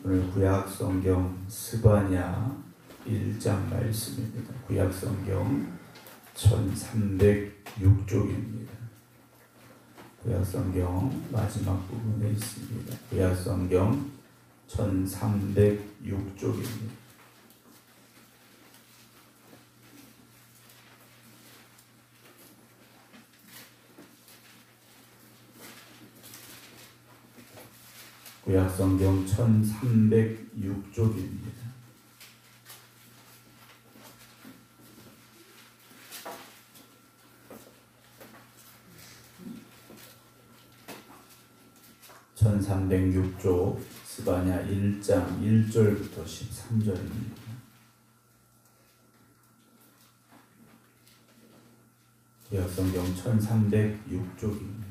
오늘 구약 성경 스바냐 1장 말씀입니다. 구약 성경 1306쪽입니다. 구약 성경 마지막 부분에 있습니다. 구약 성경 1306쪽입니다. 구약 성경 1306쪽입니다. (1306쪽) 스바냐 1장 1절부터 13절입니다. 구약 성경 1306쪽입니다.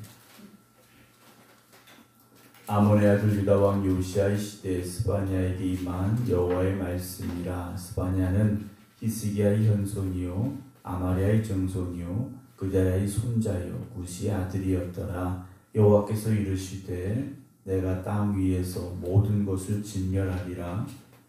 아몬의 아들 유다 왕 요시아의 시대에 스바냐에게 임한 여호와의 말씀이라. 스바냐는 히스기야의 현손이요 아마랴의 정손이요 그다랴의 손자요 구시의 아들이었더라. 여호와께서 이르시되 내가 땅 위에서 모든 것을 진멸하리라.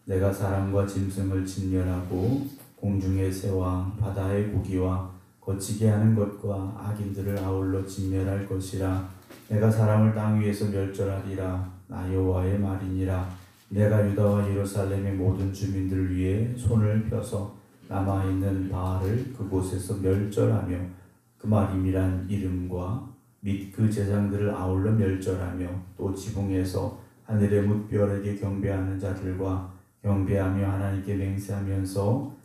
내가 사람과 짐승을 진멸하고 공중의 새와 바다의 고기와 거치게 하는 것과 악인들을 아울러 진멸할 것이라. 내가 사람을 땅 위에서 멸절하리라. 나 여호와의 말이니라. 내가 유다와 예루살렘의 모든 주민들 위에 손을 펴서 남아있는 바알을 그곳에서 멸절하며 그 말임이란 이름과 및 그 제장들을 아울러 멸절하며 또 지붕에서 하늘의 뭇별에게 경배하는 자들과 경배하며 하나님께 맹세하면서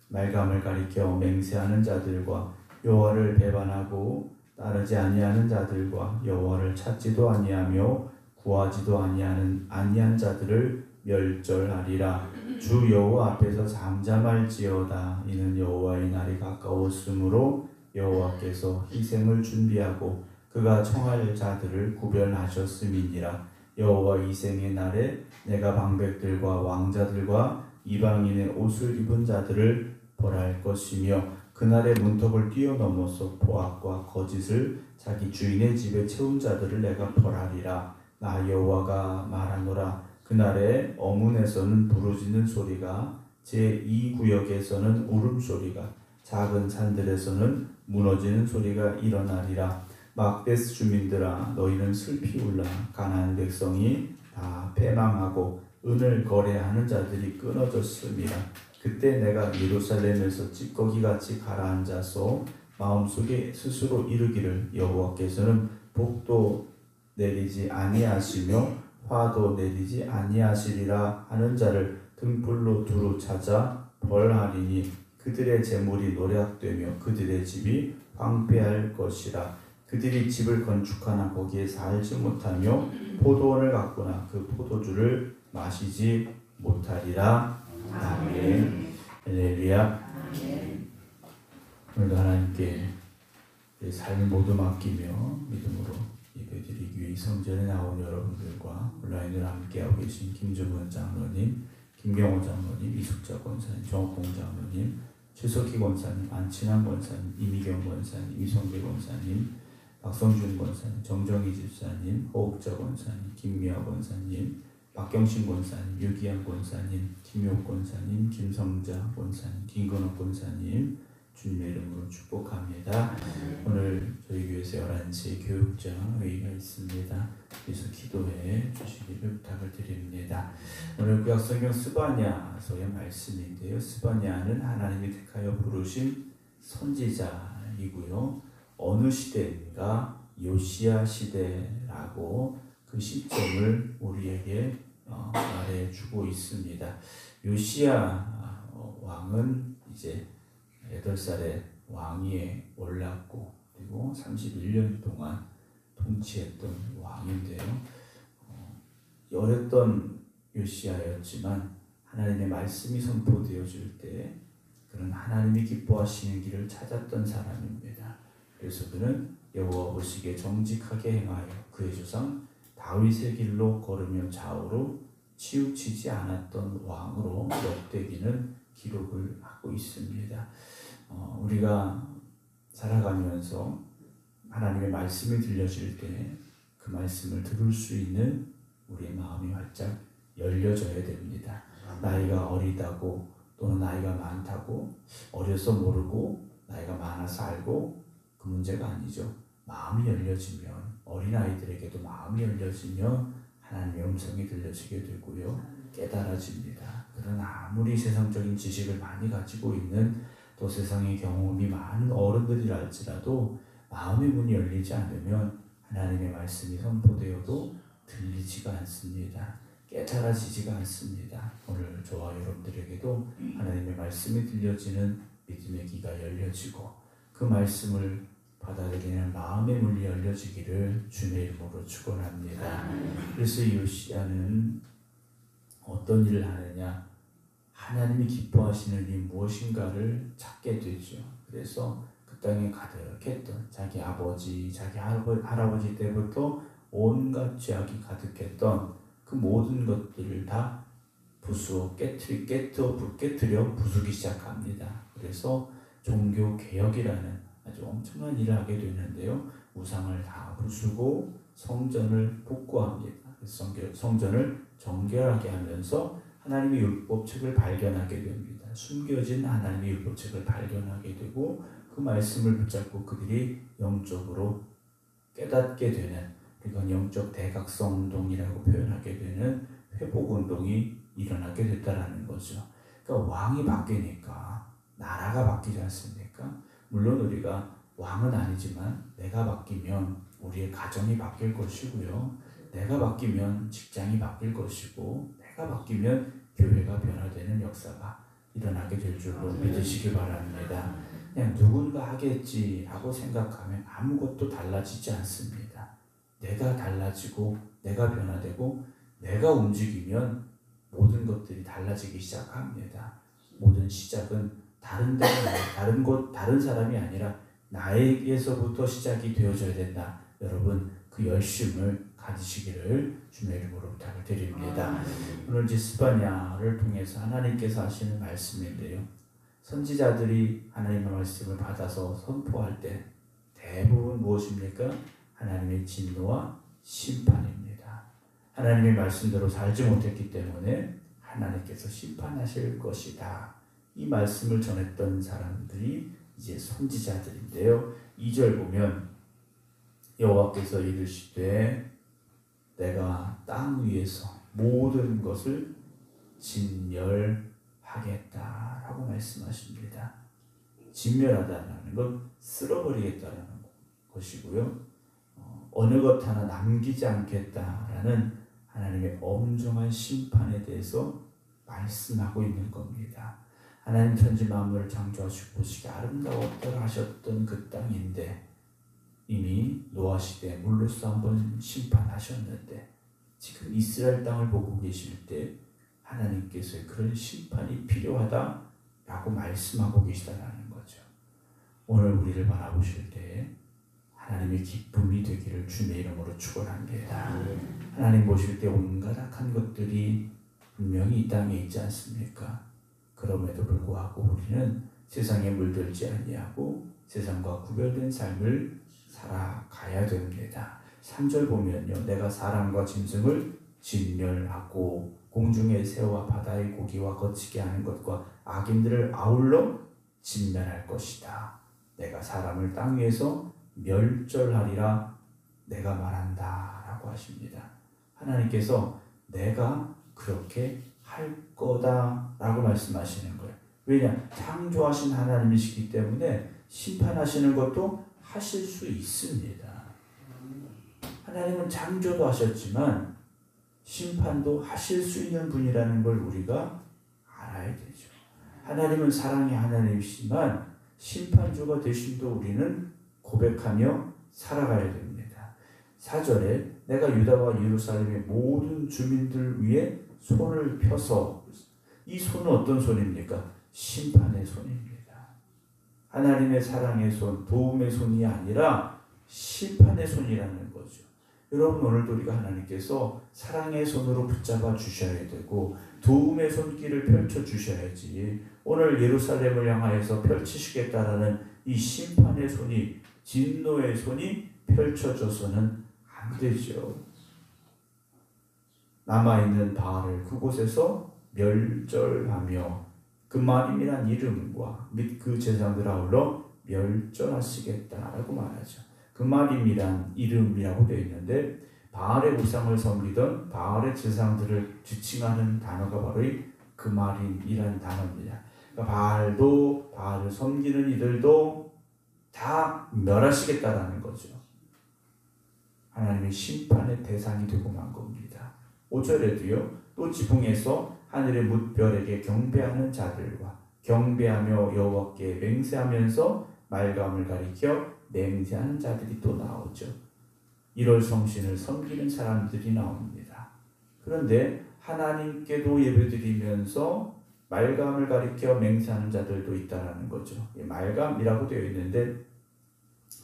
말감을 가리켜 맹세하는 자들과 여호와를 배반하고 따르지 아니하는 자들과 여호와를 찾지도 아니하며 구하지도 아니한 자들을 멸절하리라. 주 여호와 앞에서 잠잠할지어다. 이는 여호와의 날이 가까웠으므로 여호와께서 희생을 준비하고 그가 청할 자들을 구별하셨음이니라. 여호와 희생의 날에 내가 방백들과 왕자들과 이방인의 옷을 입은 자들을 벌할 것이며 그날의 문턱을 뛰어넘어서 포악과 거짓을 자기 주인의 집에 채운 자들을 내가 벌하리라. 나 여호와가 말하노라. 그날에 어문에서는 부르짖는 소리가 제2구역에서는 울음소리가 작은 산들에서는 무너지는 소리가 일어나리라. 막데스 주민들아 너희는 슬피 울라. 가나안 백성이 다 패망하고 은을 거래하는 자들이 끊어졌음이라. 그때 내가 예루살렘에서 찌꺼기같이 가라앉아서 마음속에 스스로 이르기를 여호와께서는 복도 내리지 아니하시며 화도 내리지 아니하시리라 하는 자를 등불로 두루 찾아 벌하리니 그들의 재물이 노략되며 그들의 집이 황폐할 것이라. 그들이 집을 건축하나 거기에 살지 못하며 포도원을 갖거나 그 포도주를 마시지 못하리라. 아멘. 할렐루야. 오늘도 하나님께 내 삶을 모두 맡기며 믿음으로 예배드리기 위해 성전에 나온 여러분들과 온라인으로 함께하고 계신 김정은 장로님, 김경호 장로님, 이숙자 권사님, 정옥봉 장로님, 최석희 권사님, 안친환 권사님, 이미경 권사님, 이성배 권사님, 박성준 권사님, 정정희 집사님, 호흡자 권사님, 김미아 권사님, 박경신 권사님, 유기양 권사님, 김효 권사님, 김성자 권사님, 김건욱 권사님 주님의 이름으로 축복합니다. 오늘 저희 교회에서 11시에 교육자 회의가 있습니다. 그래서 기도해 주시기를 부탁을 드립니다. 오늘 구약 성경 스바냐서의 말씀인데요. 스바냐는 하나님이 택하여 부르신 선지자이고요. 어느 시대인가? 요시야 시대라고 그 시점을 우리에게 말해주고 있습니다. 요시야 왕은 이제 8살에 왕위에 올랐고 그리고 31년 동안 통치했던 왕인데요. 어렸던 요시야였지만 하나님의 말씀이 선포되어질 때 그는 하나님이 기뻐하시는 길을 찾았던 사람입니다. 그래서 그는 여호와 보시기에 정직하게 행하여 그의 조상 다윗의 길로 걸으며 좌우로 치우치지 않았던 왕으로 역대기는 기록을 하고 있습니다. 우리가 살아가면서 하나님의 말씀이 들려질 때 그 말씀을 들을 수 있는 우리의 마음이 활짝 열려져야 됩니다. 나이가 어리다고 또는 나이가 많다고 어려서 모르고 나이가 많아서 알고 그 문제가 아니죠. 마음이 열려지면 어린아이들에게도 마음이 열려지면 하나님의 음성이 들려지게 되고요. 깨달아집니다. 그러나 아무리 세상적인 지식을 많이 가지고 있는 또 세상의 경험이 많은 어른들이랄지라도 마음의 문이 열리지 않으면 하나님의 말씀이 선포되어도 들리지가 않습니다. 깨달아지지가 않습니다. 오늘 저와 여러분들에게도 하나님의 말씀이 들려지는 믿음의 귀가 열려지고 그 말씀을 받아들이는 마음의 문이 열려지기를 주님의 이름으로 축원합니다. 그래서 요시야는 어떤 일을 하느냐? 하나님이 기뻐하시는 일이 무엇인가를 찾게 되죠. 그래서 그 땅에 가득했던 자기 아버지, 자기 할아버지 때부터 온갖 죄악이 가득했던 그 모든 것들을 다 깨트려 부수기 시작합니다. 그래서 종교 개혁이라는 아주 엄청난 일을 하게 되는데요. 우상을 다 부수고 성전을 복구합니다. 성전을 정결하게 하면서 하나님의 율법책을 발견하게 됩니다. 숨겨진 하나님의 율법책을 발견하게 되고 그 말씀을 붙잡고 그들이 영적으로 깨닫게 되는, 그건 영적 대각성 운동이라고 표현하게 되는 회복 운동이 일어나게 됐다라는 거죠. 그러니까 왕이 바뀌니까 나라가 바뀌지 않습니까? 물론 우리가 왕은 아니지만 내가 바뀌면 우리의 가정이 바뀔 것이고요. 내가 바뀌면 직장이 바뀔 것이고 내가 바뀌면 교회가 변화되는 역사가 일어나게 될 줄로 믿으시기 바랍니다. 그냥 누군가 하겠지 하고 생각하면 아무것도 달라지지 않습니다. 내가 달라지고 내가 변화되고 내가 움직이면 모든 것들이 달라지기 시작합니다. 모든 시작은 다른 곳, 다른 사람이 아니라 나에게서부터 시작이 되어져야 된다. 여러분 그 열심을 가지시기를 주님의 이름으로 부탁을 드립니다. 오늘 스바냐를 통해서 하나님께서 하시는 말씀인데요. 선지자들이 하나님의 말씀을 받아서 선포할 때 대부분 무엇입니까? 하나님의 진노와 심판입니다. 하나님의 말씀대로 살지 못했기 때문에 하나님께서 심판하실 것이다. 이 말씀을 전했던 사람들이 이제 선지자들인데요. 2절 보면 여호와께서 이르시되 내가 땅 위에서 모든 것을 진멸하겠다라고 말씀하십니다. 진멸하다라는 건 쓸어버리겠다라는 것이고요. 어느 것 하나 남기지 않겠다라는 하나님의 엄중한 심판에 대해서 말씀하고 있는 겁니다. 하나님 천지 만물을 창조하시고 보시기 아름다웠더라 하셨던 그 땅인데 이미 노아 시대에 물로써 한번 심판하셨는데 지금 이스라엘 땅을 보고 계실 때 하나님께서 그런 심판이 필요하다라고 말씀하고 계시다는 거죠. 오늘 우리를 바라보실 때 하나님의 기쁨이 되기를 주님의 이름으로 축원합니다. 하나님 보실 때 온갖 악한 것들이 분명히 이 땅에 있지 않습니까? 그럼에도 불구하고 우리는 세상에 물들지 아니하고 세상과 구별된 삶을 살아가야 됩니다. 3절 보면요. 내가 사람과 짐승을 진멸하고 공중의 새와 바다의 고기와 거치게 하는 것과 악인들을 아울러 진멸할 것이다. 내가 사람을 땅 위에서 멸절하리라 내가 말한다 라고 하십니다. 하나님께서 내가 그렇게 할 거다 라고 말씀하시는 거예요. 왜냐? 창조하신 하나님이시기 때문에 심판하시는 것도 하실 수 있습니다. 하나님은 창조도 하셨지만 심판도 하실 수 있는 분이라는 걸 우리가 알아야 되죠. 하나님은 사랑의 하나님이시지만 심판주가 되심도 우리는 고백하며 살아가야 됩니다. 4절에 내가 유다와 예루살렘의 모든 주민들 위에 손을 펴서, 이 손은 어떤 손입니까? 심판의 손입니다. 하나님의 사랑의 손, 도움의 손이 아니라 심판의 손이라는 거죠. 여러분 오늘도 우리가 하나님께서 사랑의 손으로 붙잡아 주셔야 되고 도움의 손길을 펼쳐 주셔야지 오늘 예루살렘을 향하여서 펼치시겠다라는 이 심판의 손이, 진노의 손이 펼쳐져서는 안 되죠. 남아있는 바알을 그곳에서 멸절하며 그마림이란 이름과 및 그 제사장들 아울러 멸절하시겠다라고 말하죠. 그마림이란 이름이라고 되어 있는데 바알의 우상을 섬기던 바알의 제사장들을 지칭하는 단어가 바로 이 그마림이라는 단어입니다. 그러니까 바알을 섬기는 이들도 다 멸하시겠다라는 거죠. 하나님의 심판의 대상이 되고 만 겁니다. 5절에도요. 또 지붕에서 하늘의 뭇별에게 경배하는 자들과 경배하며 여호와께 맹세하면서 말감을 가리켜 맹세하는 자들이 또 나오죠. 1월 성신을 섬기는 사람들이 나옵니다. 그런데 하나님께도 예배드리면서 말감을 가리켜 맹세하는 자들도 있다라는 거죠. 말감이라고 되어 있는데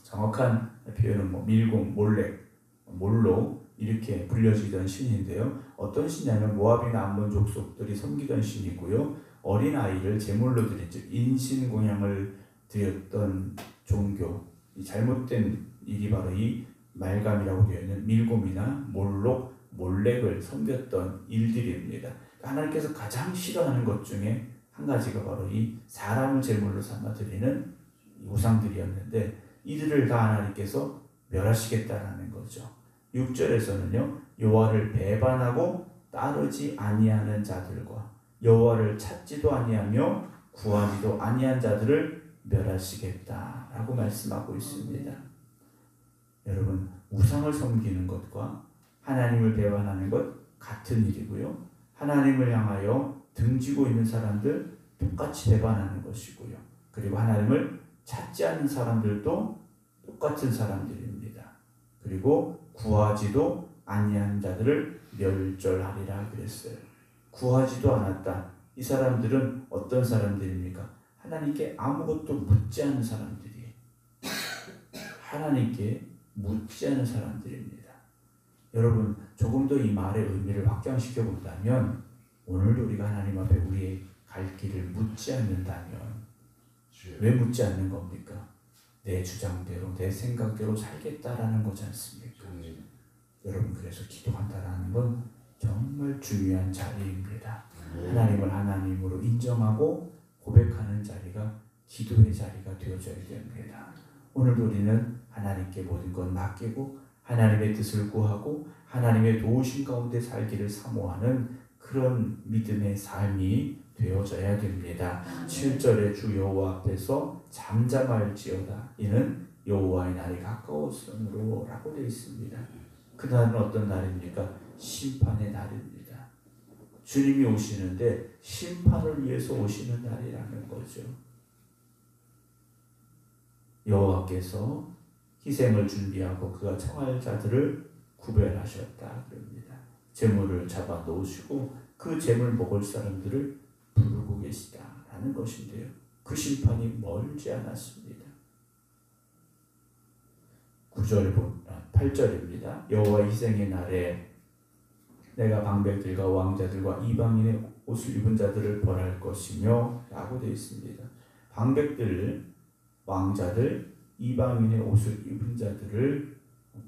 정확한 표현은 밀공, 몰로 이렇게 불려지던 신인데요. 어떤 신이냐면 모압이나 암몬 족속들이 섬기던 신이고요. 어린아이를 제물로 드린 즉 인신공양을 드렸던 종교, 이 잘못된 일이 바로 이 말감이라고 되어 있는 밀곰이나 몰렉을 섬겼던 일들입니다. 하나님께서 가장 싫어하는 것 중에 한 가지가 바로 이 사람을 제물로 삼아 드리는 우상들이었는데 이들을 다 하나님께서 멸하시겠다라는 거죠. 6절에서는요. 여호와를 배반하고 따르지 아니하는 자들과 여호와를 찾지도 아니하며 구하지도 아니한 자들을 멸하시겠다라고 말씀하고 있습니다. 여러분, 우상을 섬기는 것과 하나님을 배반하는 것 같은 일이고요. 하나님을 향하여 등지고 있는 사람들 똑같이 배반하는 것이고요. 그리고 하나님을 찾지 않는 사람들도 똑같은 사람들입니다. 그리고 구하지도 아니한 자들을 멸절하리라 그랬어요. 구하지도 않았다. 이 사람들은 어떤 사람들입니까? 하나님께 아무것도 묻지 않은 사람들이에요. 하나님께 묻지 않은 사람들입니다. 여러분, 조금 더 이 말의 의미를 확장시켜 본다면 오늘도 우리가 하나님 앞에 우리의 갈 길을 묻지 않는다면 왜 묻지 않는 겁니까? 내 주장대로 내 생각대로 살겠다라는 거지 않습니까? 여러분, 그래서 기도한다라는 건 정말 중요한 자리입니다. 하나님을 하나님으로 인정하고 고백하는 자리가 기도의 자리가 되어져야 됩니다. 오늘도 우리는 하나님께 모든 것 맡기고 하나님의 뜻을 구하고 하나님의 도우심 가운데 살기를 사모하는 그런 믿음의 삶이 되어져야 됩니다. 7절에 주 여호와 앞에서 잠잠할지어다. 이는 여호와의 날이 가까웠으므로 라고 되어 있습니다. 그날은 어떤 날입니까? 심판의 날입니다. 주님이 오시는데 심판을 위해서 오시는 날이라는 거죠. 여호와께서 희생을 준비하고 그가 청할 자들을 구별하셨다 그럽니다. 제물을 잡아 놓으시고 그 제물 먹을 사람들을 부르고 계시다라는 것인데요. 그 심판이 멀지 않았습니다. 8절입니다. 여호와 희생의 날에 내가 방백들과 왕자들과 이방인의 옷을 입은 자들을 벌할 것이며 라고 되어 있습니다. 방백들, 왕자들, 이방인의 옷을 입은 자들을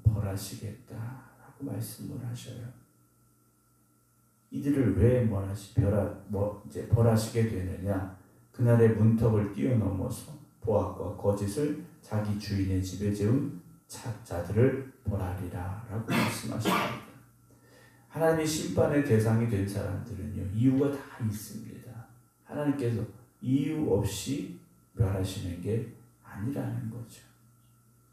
벌하시겠다라고 말씀을 하셔요. 이들을 왜 벌하시게 되느냐? 그날의 문턱을 뛰어넘어서 보악과 거짓을 자기 주인의 집에 재운 자들을 벌하리라 라고 말씀하십니다. 하나님의 심판의 대상이 된 사람들은요, 이유가 다 있습니다. 하나님께서 이유 없이 멸하시는 게 아니라는 거죠.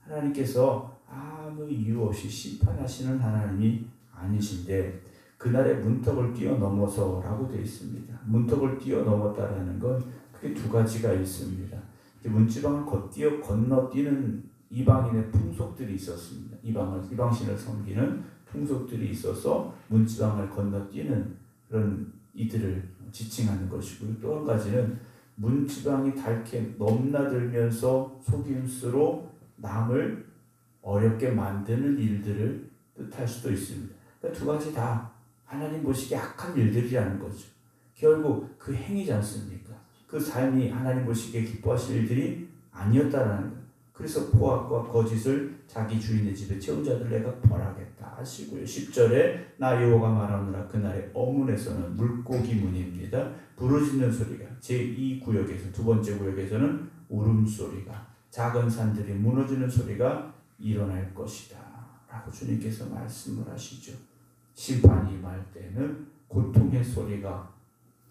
하나님께서 아무 이유 없이 심판하시는 하나님이 아니신데 그날의 문턱을 뛰어넘어서 라고 되어 있습니다. 문턱을 뛰어넘었다라는 건 크게 두 가지가 있습니다. 문지방을 건너뛰는 이방인의 풍속들이 있었습니다. 이방신을 섬기는 풍속들이 있어서 문지방을 건너뛰는 그런 이들을 지칭하는 것이고요. 또 한 가지는 문지방이 닳게 넘나들면서 속임수로 남을 어렵게 만드는 일들을 뜻할 수도 있습니다. 그러니까 두 가지 다 하나님 보시기에 악한 일들이라는 거죠. 결국 그 행위지 않습니까? 그 삶이 하나님 보시기에 기뻐하실 일들이 아니었다라는 거예요. 그래서 포악과 거짓을 자기 주인의 집에 채운 자들 내가 벌하겠다 하시고요. 10절에 나 여호와가 말하노라 그날의 어문에서는 물고기 문입니다. 부르짖는 소리가 제2구역에서 두 번째 구역에서는 울음소리가 작은 산들이 무너지는 소리가 일어날 것이다 라고 주님께서 말씀을 하시죠. 심판이 임할 때는 고통의 소리가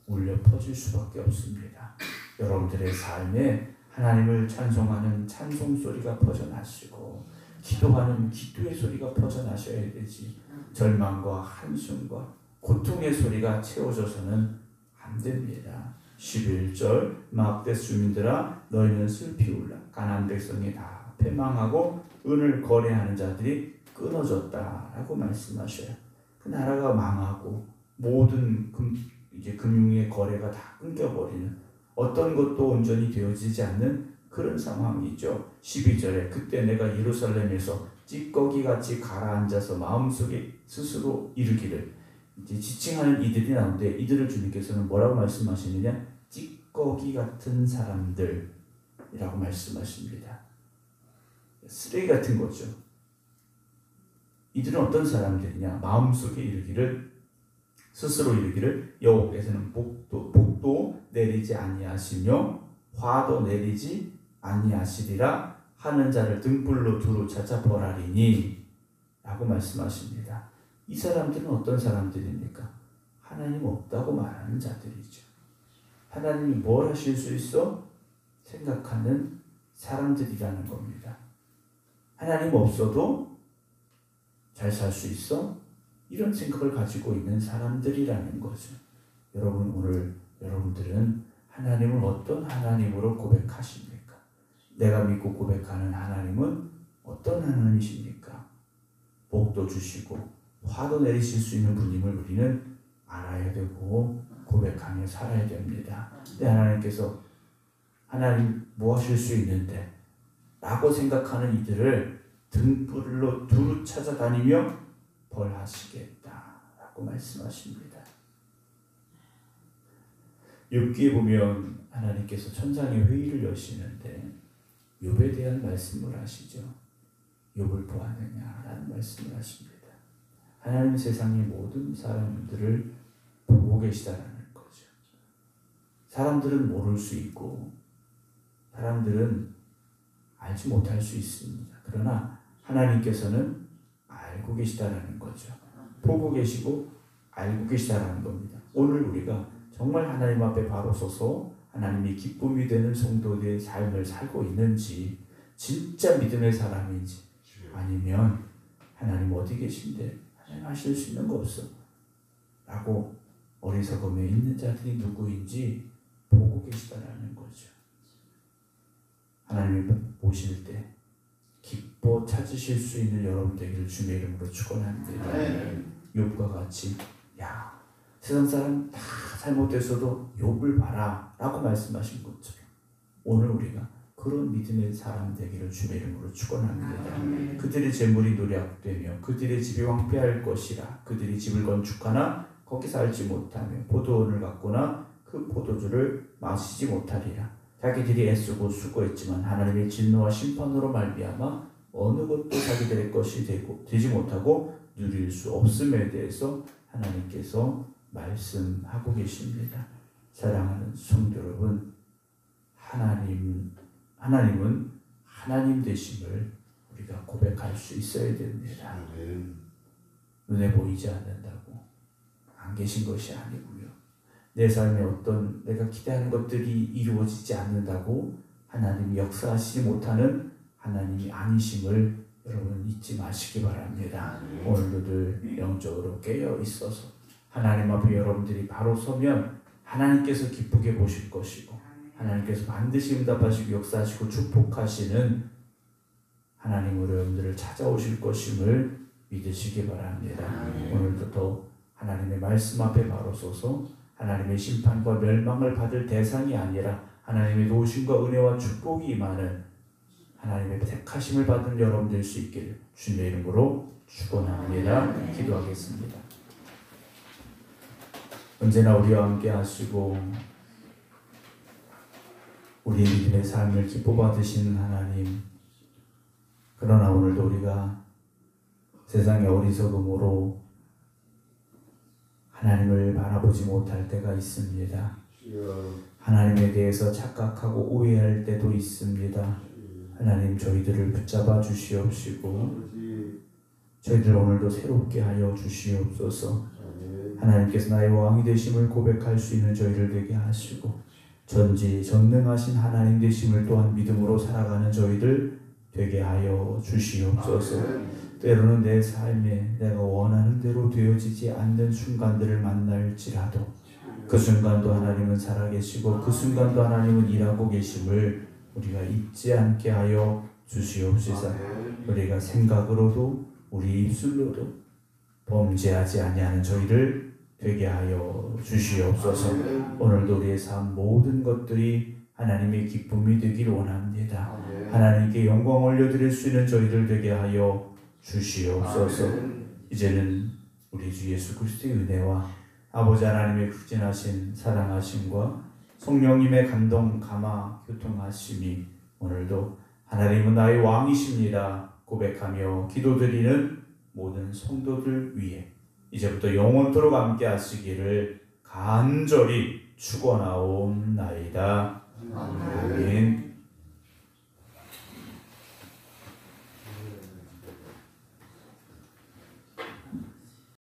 울려 퍼질 수밖에 없습니다. 여러분들의 삶에 하나님을 찬송하는 찬송 소리가 퍼져나시고 기도하는 기도의 소리가 퍼져나셔야 되지, 절망과 한숨과 고통의 소리가 채워져서는 안 됩니다. 11절 막대스 주민들아 너희는 슬피 울라. 가나안 백성이 다 패망하고 은을 거래하는 자들이 끊어졌다라고 말씀하셔요. 그 나라가 망하고 모든 금융의 거래가 다 끊겨버리는, 어떤 것도 온전히 되어지지 않는 그런 상황이죠. 12절에 그때 내가 예루살렘에서 찌꺼기같이 가라앉아서 마음속에 스스로 이르기를, 이제 지칭하는 이들이 나오는데 이들을 주님께서는 뭐라고 말씀하시느냐, 찌꺼기 같은 사람들이라고 말씀하십니다. 쓰레기 같은 거죠. 이들은 어떤 사람들이냐, 마음속에 이르기를, 스스로 이르기를 여호와께서는 복도 내리지 아니하시며 화도 내리지 아니하시리라 하는 자를 등불로 두루 찾아 벌하리니 라고 말씀하십니다. 이 사람들은 어떤 사람들입니까? 하나님 없다고 말하는 자들이죠. 하나님이 뭘 하실 수 있어? 생각하는 사람들이라는 겁니다. 하나님 없어도 잘 살 수 있어? 이런 생각을 가지고 있는 사람들이라는 거죠. 여러분, 오늘 여러분들은 하나님을 어떤 하나님으로 고백하십니까? 내가 믿고 고백하는 하나님은 어떤 하나님이십니까? 복도 주시고 화도 내리실 수 있는 분임을 우리는 알아야 되고 고백하며 살아야 됩니다. 근데 하나님께서 하나님 뭐 하실 수 있는데? 라고 생각하는 이들을 등불로 두루 찾아다니며 벌하시겠다라고 말씀하십니다. 욥기에 보면 하나님께서 천상의 회의를 여시는데 욥에 대한 말씀을 하시죠. 욥을 보았느냐라는 말씀을 하십니다. 하나님 세상의 모든 사람들을 보고 계시다라는 거죠. 사람들은 모를 수 있고 사람들은 알지 못할 수 있습니다. 그러나 하나님께서는 알고 계시다라는 거죠. 보고 계시고 알고 계시다라는 겁니다. 오늘 우리가 정말 하나님 앞에 바로 서서 하나님이 기쁨이 되는 성도들의 삶을 살고 있는지, 진짜 믿음의 사람인지, 아니면 하나님 어디 계신데 하나님 하실 수 있는 거 없어 라고 어리석음에 있는 자들이 누구인지 보고 계시다라는 거죠. 하나님을 보실 때 기뻐 찾으실 수 있는 여러분 되기를 주님의 이름으로 축원합니다. 욥과 같이 세상 사람 다 잘못됐어도 욥을 봐라 라고 말씀하신 것처럼 오늘 우리가 그런 믿음의 사람 되기를 주님의 이름으로 축원합니다. 그들의 재물이 노략되며 그들의 집이 황폐할 것이라. 그들이 집을 건축하나 거기 살지 못하며 포도원을 갖거나 그 포도주를 마시지 못하리라. 자기들이 애쓰고 수고했지만 하나님의 진노와 심판으로 말미암아 어느 것도 자기들의 것이 되지 못하고 누릴 수 없음에 대해서 하나님께서 말씀하고 계십니다. 사랑하는 성도 여러분, 하나님은 하나님 되심을 우리가 고백할 수 있어야 됩니다. 눈에 보이지 않는다고 안 계신 것이 아니고요. 내 삶에 어떤 내가 기대하는 것들이 이루어지지 않는다고 하나님이 역사하시지 못하는 하나님이 아니심을 여러분 잊지 마시기 바랍니다. 오늘도 늘 영적으로 깨어 있어서 하나님 앞에 여러분들이 바로 서면 하나님께서 기쁘게 보실 것이고 하나님께서 반드시 응답하시고 역사하시고 축복하시는 하나님으로 여러분들을 찾아오실 것임을 믿으시기 바랍니다. 오늘도 더 하나님의 말씀 앞에 바로 서서 하나님의 심판과 멸망을 받을 대상이 아니라 하나님의 도우심과 은혜와 축복이 임하는 하나님의 택하심을 받은 여러분 될 수 있기를 주님의 이름으로 축원합니다. 기도하겠습니다. 언제나 우리와 함께 하시고 우리의 믿음의 삶을 기뻐 받으시는 하나님, 그러나 오늘도 우리가 세상의 어리석음으로 하나님을 바라보지 못할 때가 있습니다. 하나님에 대해서 착각하고 오해할 때도 있습니다. 하나님, 저희들을 붙잡아 주시옵시고 저희들 오늘도 새롭게 하여 주시옵소서. 하나님께서 나의 왕이 되심을 고백할 수 있는 저희를 되게 하시고 전지전능하신 하나님 되심을 또한 믿음으로 살아가는 저희들 되게 하여 주시옵소서. 때로는 내 삶에 내가 원하는 대로 되어지지 않는 순간들을 만날지라도 그 순간도 하나님은 살아계시고 그 순간도 하나님은 일하고 계심을 우리가 잊지 않게 하여 주시옵소서. 우리가 생각으로도 우리 입술로도 범죄하지 아니하는 저희를 되게 하여 주시옵소서. 오늘도 우리의 삶 모든 것들이 하나님의 기쁨이 되길 원합니다. 하나님께 영광 올려드릴 수 있는 저희들 되게 하여 주시옵소서. 이제는 우리 주 예수 그리스도의 은혜와 아버지 하나님의 극진하신 사랑하심과 성령님의 감동 감화 교통하심이 오늘도 하나님은 나의 왕이십니다 고백하며 기도드리는 모든 성도들 위해 이제부터 영원토록 함께 하시기를 간절히 축원하옵나이다. 아멘.